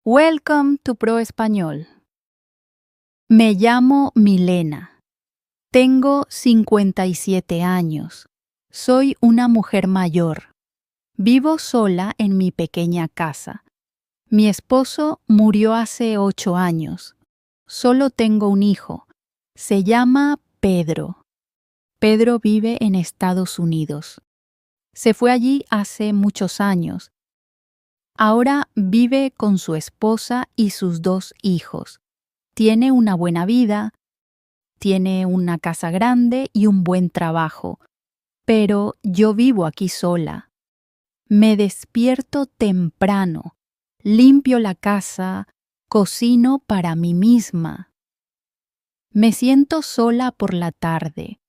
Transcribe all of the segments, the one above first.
Welcome to Pro Español. Me llamo Milena. Tengo 57 años. Soy una mujer mayor. Vivo sola en mi pequeña casa. Mi esposo murió hace 8 años. Solo tengo un hijo. Se llama Pedro. Pedro vive en Estados Unidos. Se fue allí hace muchos años. Ahora vive con su esposa y sus 2 hijos. Tiene una buena vida, tiene una casa grande y un buen trabajo, pero yo vivo aquí sola. Me despierto temprano, limpio la casa, cocino para mí misma. Me siento sola por la tarde.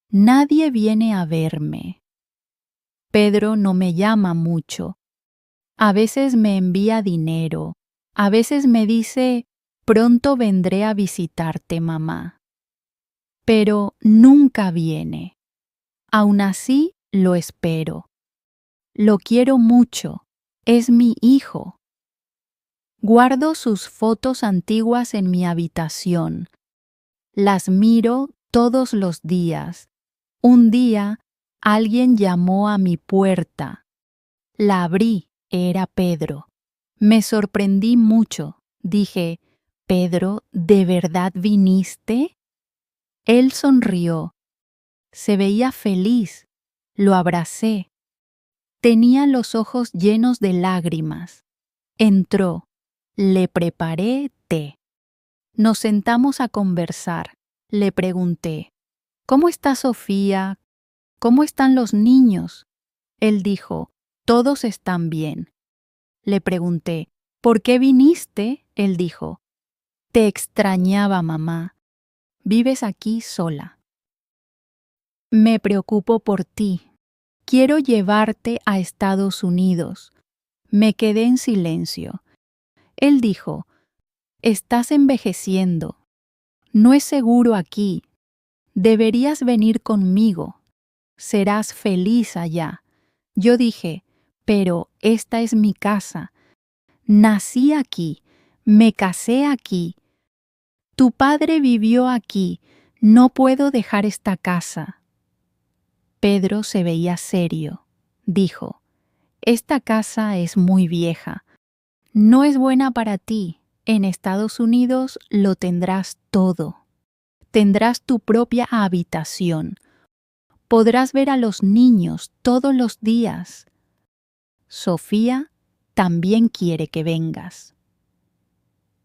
Nadie viene a verme. Pedro no me llama mucho. A veces me envía dinero. A veces me dice, pronto vendré a visitarte, mamá. Pero nunca viene. Aún así, lo espero. Lo quiero mucho. Es mi hijo. Guardo sus fotos antiguas en mi habitación. Las miro todos los días. Un día, alguien llamó a mi puerta. La abrí. Era Pedro. Me sorprendí mucho. Dije, «Pedro, ¿de verdad viniste?» Él sonrió. Se veía feliz. Lo abracé. Tenía los ojos llenos de lágrimas. Entró. Le preparé té. Nos sentamos a conversar. Le pregunté, «¿Cómo está Sofía? ¿Cómo están los niños?» Él dijo, «Todos están bien». Le pregunté, «¿Por qué viniste?» Él dijo, «Te extrañaba, mamá. Vives aquí sola. Me preocupo por ti. Quiero llevarte a Estados Unidos». Me quedé en silencio. Él dijo, «Estás envejeciendo. No es seguro aquí. Deberías venir conmigo. Serás feliz allá». Yo dije, «Pero esta es mi casa. Nací aquí. Me casé aquí. Tu padre vivió aquí. No puedo dejar esta casa». Pedro se veía serio. Dijo, «Esta casa es muy vieja. No es buena para ti. En Estados Unidos lo tendrás todo. Tendrás tu propia habitación. Podrás ver a los niños todos los días. Sofía también quiere que vengas».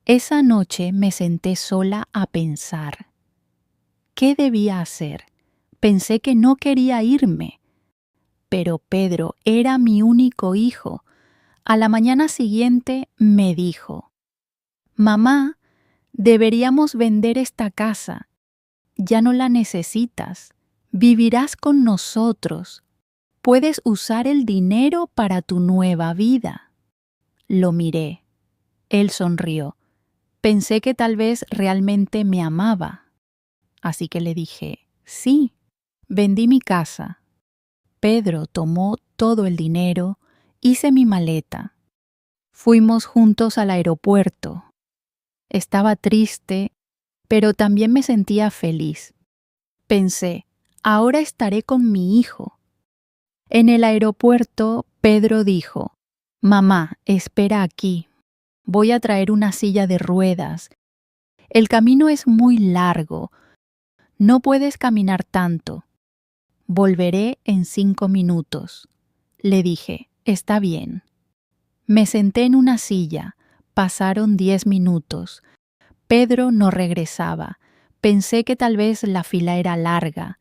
Esa noche me senté sola a pensar. ¿Qué debía hacer? Pensé que no quería irme. Pero Pedro era mi único hijo. A la mañana siguiente me dijo, «Mamá, deberíamos vender esta casa. Ya no la necesitas. Vivirás con nosotros. Puedes usar el dinero para tu nueva vida». Lo miré. Él sonrió. Pensé que tal vez realmente me amaba. Así que le dije, «Sí». Vendí mi casa. Pedro tomó todo el dinero, hice mi maleta. Fuimos juntos al aeropuerto. Estaba triste, pero también me sentía feliz. Pensé, ahora estaré con mi hijo. En el aeropuerto, Pedro dijo, «Mamá, espera aquí. Voy a traer una silla de ruedas. El camino es muy largo. No puedes caminar tanto. Volveré en 5 minutos». Le dije, «Está bien». Me senté en una silla. Pasaron 10 minutos. Pedro no regresaba. Pensé que tal vez la fila era larga.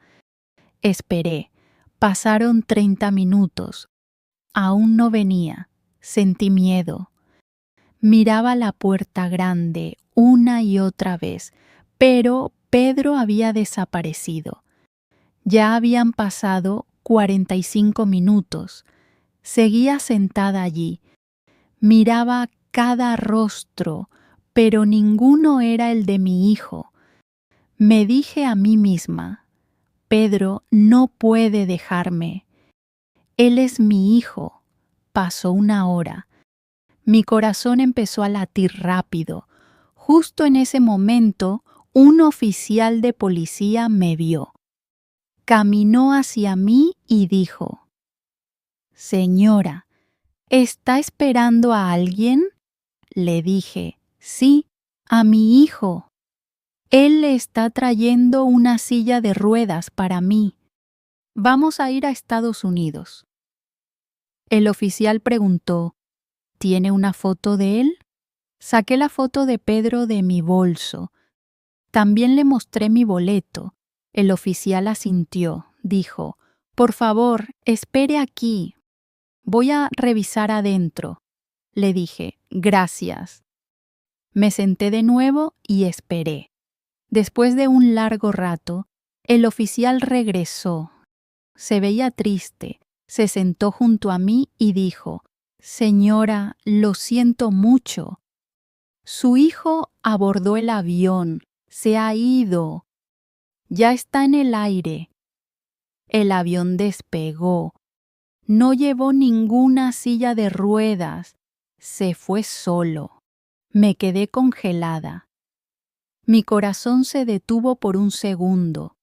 Esperé. Pasaron 30 minutos. Aún no venía. Sentí miedo. Miraba la puerta grande una y otra vez, pero Pedro había desaparecido. Ya habían pasado 45 minutos. Seguía sentada allí. Miraba cada rostro, pero ninguno era el de mi hijo. Me dije a mí misma, «Pedro no puede dejarme. Él es mi hijo». Pasó una hora. Mi corazón empezó a latir rápido. Justo en ese momento, un oficial de policía me vio. Caminó hacia mí y dijo: «Señora, ¿está esperando a alguien?». Le dije: «Sí, a mi hijo. Él le está trayendo una silla de ruedas para mí. Vamos a ir a Estados Unidos». El oficial preguntó: «¿Tiene una foto de él?». Saqué la foto de Pedro de mi bolso. También le mostré mi boleto. El oficial asintió. Dijo: «Por favor, espere aquí. Voy a revisar adentro». Le dije: «Gracias». Me senté de nuevo y esperé. Después de un largo rato, el oficial regresó. Se veía triste. Se sentó junto a mí y dijo: «Señora, lo siento mucho. Su hijo abordó el avión. Se ha ido. Ya está en el aire». El avión despegó. No llevó ninguna silla de ruedas. Se fue solo. Me quedé congelada. Mi corazón se detuvo por un segundo.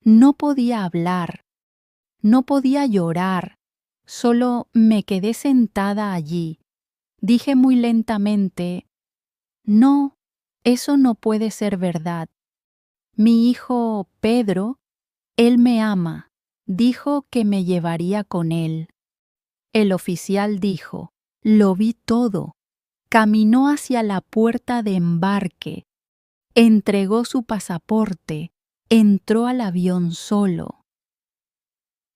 No podía hablar. No podía llorar. Solo me quedé sentada allí. Dije muy lentamente: «No, eso no puede ser verdad. Mi hijo Pedro, él me ama. Dijo que me llevaría con él». El oficial dijo: «Lo vi todo». Caminó hacia la puerta de embarque. Entregó su pasaporte. Entró al avión solo.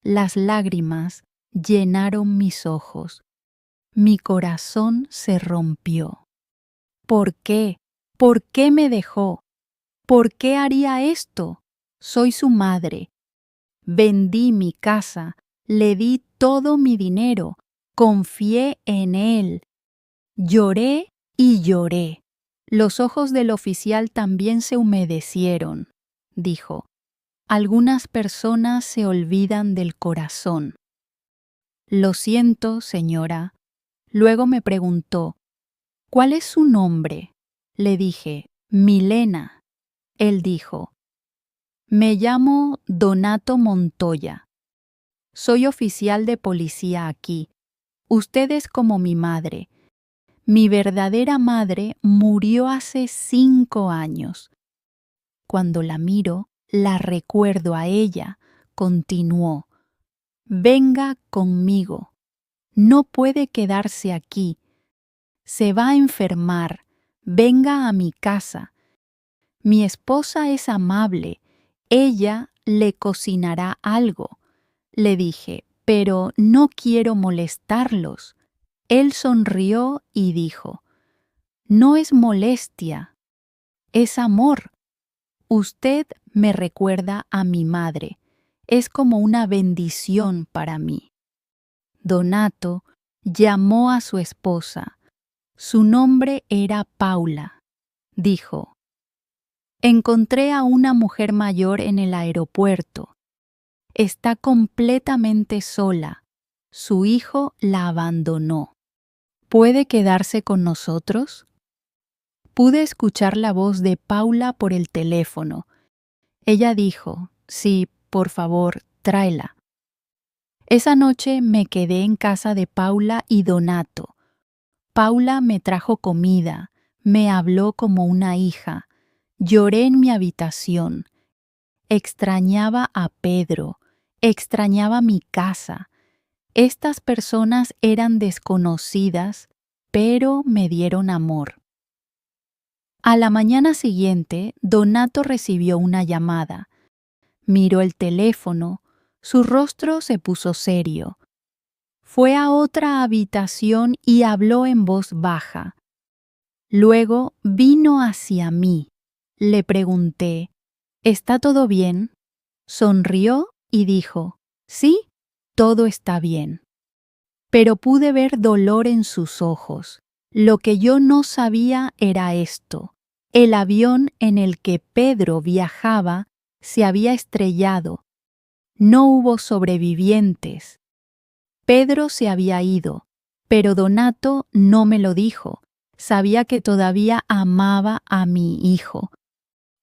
Las lágrimas llenaron mis ojos. Mi corazón se rompió. ¿Por qué? ¿Por qué me dejó? ¿Por qué haría esto? Soy su madre. Vendí mi casa, le di todo mi dinero, confié en él. Lloré y lloré. Los ojos del oficial también se humedecieron. Dijo: «Algunas personas se olvidan del corazón». «Lo siento, señora». Luego me preguntó: «¿Cuál es su nombre?». Le dije: «Milena». Él dijo: «Me llamo Donato Montoya. Soy oficial de policía aquí. Usted es como mi madre. Mi verdadera madre murió hace 5 años. Cuando la miro, la recuerdo a ella», continuó. «Venga conmigo. No puede quedarse aquí. Se va a enfermar. Venga a mi casa. Mi esposa es amable. Ella le cocinará algo». Le dije: «Pero no quiero molestarlos». Él sonrió y dijo: «No es molestia, es amor. Usted me recuerda a mi madre. Es como una bendición para mí». Donato llamó a su esposa. Su nombre era Paula. Dijo: «Encontré a una mujer mayor en el aeropuerto. Está completamente sola. Su hijo la abandonó. ¿Puede quedarse con nosotros?». Pude escuchar la voz de Paula por el teléfono. Ella dijo: «Sí, por favor, tráela». Esa noche me quedé en casa de Paula y Donato. Paula me trajo comida, me habló como una hija. Lloré en mi habitación. Extrañaba a Pedro, extrañaba mi casa. Estas personas eran desconocidas, pero me dieron amor. A la mañana siguiente, Donato recibió una llamada. Miró el teléfono. Su rostro se puso serio. Fue a otra habitación y habló en voz baja. Luego vino hacia mí. Le pregunté: «¿Está todo bien?». Sonrió y dijo: «Sí, todo está bien». Pero pude ver dolor en sus ojos. Lo que yo no sabía era esto: el avión en el que Pedro viajaba se había estrellado. No hubo sobrevivientes. Pedro se había ido. Pero Donato no me lo dijo. Sabía que todavía amaba a mi hijo.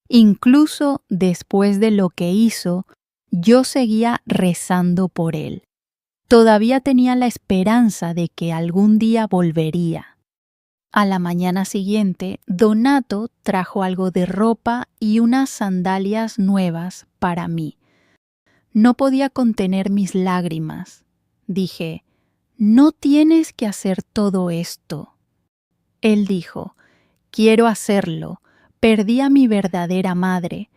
Incluso después de lo que hizo, yo seguía rezando por él. Todavía tenía la esperanza de que algún día volvería. A la mañana siguiente, Donato trajo algo de ropa y unas sandalias nuevas para mí. No podía contener mis lágrimas. Dije, «No tienes que hacer todo esto». Él dijo, «Quiero hacerlo. Perdí a mi verdadera madre.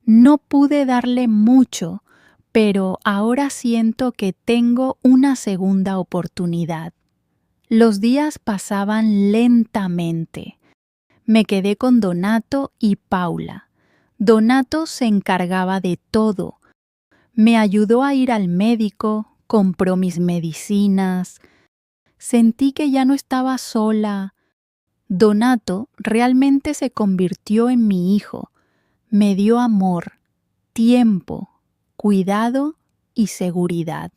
No pude darle mucho, pero ahora siento que tengo una segunda oportunidad». Los días pasaban lentamente. Me quedé con Donato y Paula. Donato se encargaba de todo. Me ayudó a ir al médico, compró mis medicinas. Sentí que ya no estaba sola. Donato realmente se convirtió en mi hijo. Me dio amor, tiempo, cuidado y seguridad.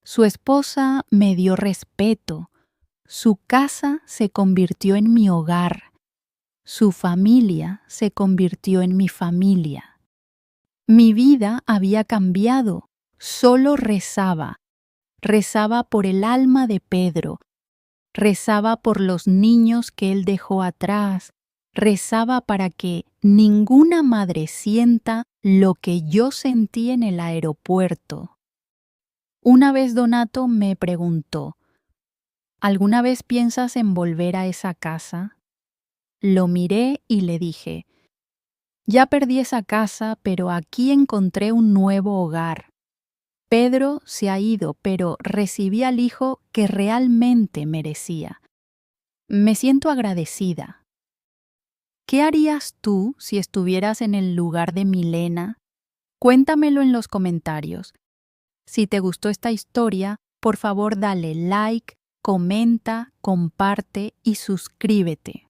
Su esposa me dio respeto. Su casa se convirtió en mi hogar. Su familia se convirtió en mi familia. Mi vida había cambiado. Solo rezaba. Rezaba por el alma de Pedro. Rezaba por los niños que él dejó atrás. Rezaba para que ninguna madre sienta lo que yo sentí en el aeropuerto. Una vez Donato me preguntó, ¿alguna vez piensas en volver a esa casa? Lo miré y le dije, ya perdí esa casa, pero aquí encontré un nuevo hogar. Pedro se ha ido, pero recibí al hijo que realmente merecía. Me siento agradecida. ¿Qué harías tú si estuvieras en el lugar de Milena? Cuéntamelo en los comentarios. Si te gustó esta historia, por favor dale like, comenta, comparte y suscríbete.